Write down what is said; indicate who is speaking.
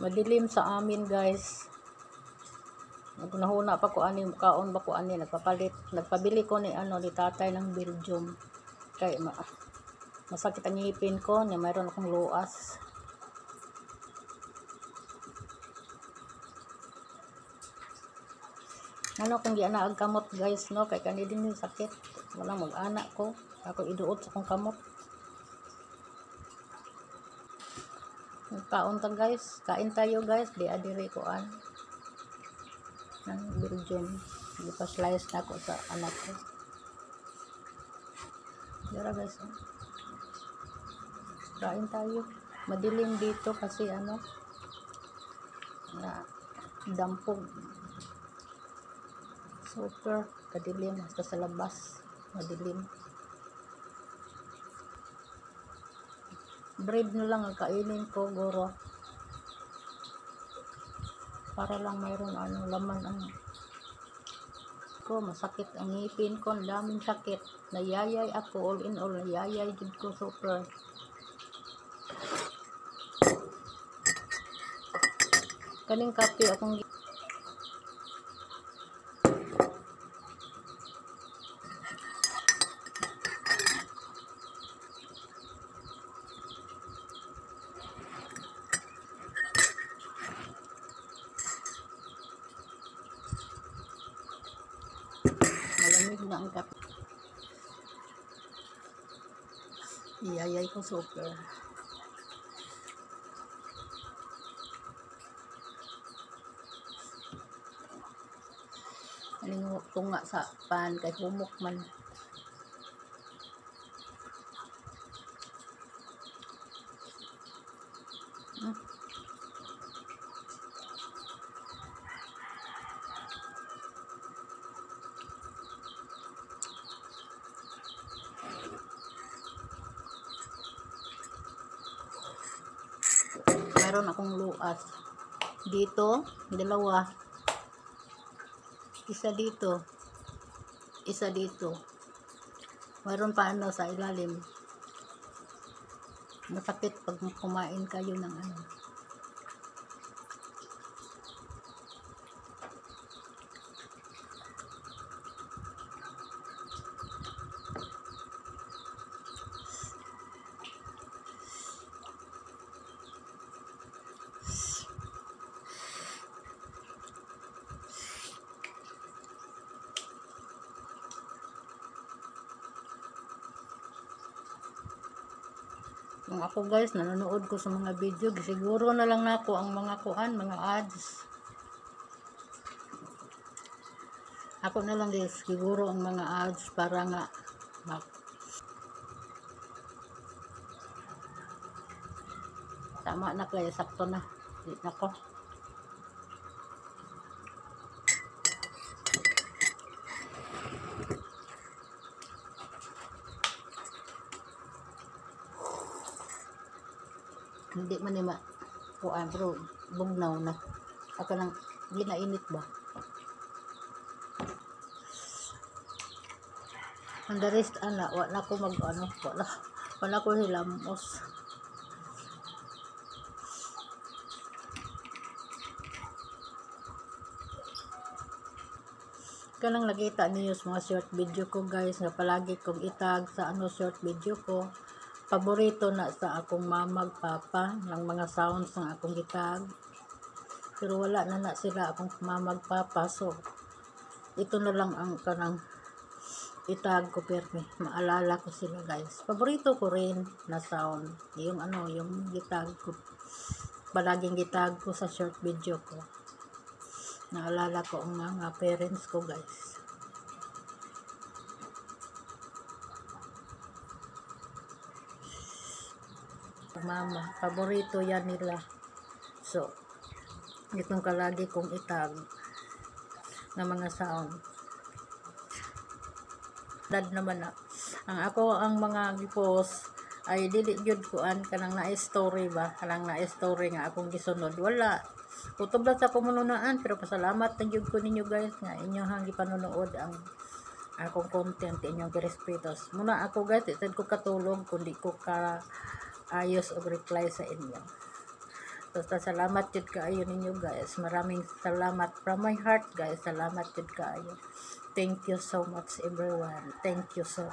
Speaker 1: Madilim sa amin, guys. Nahuna pa ko ani kaon ba ko ani nagpabili ko ni ni tatay ng Belgium. Kay masakit ang ngipin ko, niya mayroon akong luas. Kung gianaag kamot, guys, no, kay kani din yung sakit. Wala mag-ana ko. Ako iduot sa kong kamot. Kaon ta, guys. Kain tayo, guys. Di adiri ko ng Belgium. Ipa-slice na ko sa anak ko. Dara, guys. Kain tayo. Madilim dito kasi na dampog. Super kadilim hasta sa labas. Madilim. Bread na lang ang kainin ko, guro. Para lang mayroon laman ang ko. Masakit ang ngipin ko. Ang daming sakit. Nayayay ako. All in all, nayayay din ko. Super. Kaning kape akong malamig na ang kape. Iyayay ko super. Aning tunga sa pan kay humok man. Meron akong luas dito, dalawa, isa dito, meron pa sa ilalim. Masakit pag kumain kayo ng Kung ako, guys, nanonood ko sa mga video, siguro na lang nako ang mga mga ads. Ako na lang, guys, siguro ang mga ads para nga tama na kaya sakto na. Di nako. Hindi man ni bro, bugnaw na. Ako lang, ginainit ba? Ang the rest, wala ko wala ko hilamos. Kanang nakita niyo sa mga short video ko, guys, na palagi kong itag sa short video ko. Paborito na sa akong mamag papa ng mga sounds ng akong gitag, pero wala na sila akong mamag papa, so ito na lang ang kanang itag ko, perme maalala ko sila, guys. Paborito ko rin na sound yung yung gitag ko, palaging gitag ko sa short video ko. Naalala ko ang mga parents ko, guys. Mama, paborito yan nila. So, itong kalagi kong itag na mga sound. Dad naman ang mga gipost ay dili gyud kuan kanang na-story ba, kanang na-story nga akong gisunod. Wala. Kutob lang sa komununaan, pero pasalamat na gyud ko ninyo, guys, nga inyong gipanonood ang akong content, inyong girespetos. Muna ako, guys, itad ko katulog kundi ko ka ayos og reply sa inyo. Basta salamat jud kaayo ninyo guys. Maraming salamat from my heart guys. Salamat jud kaayo. Thank you so much everyone. Thank you so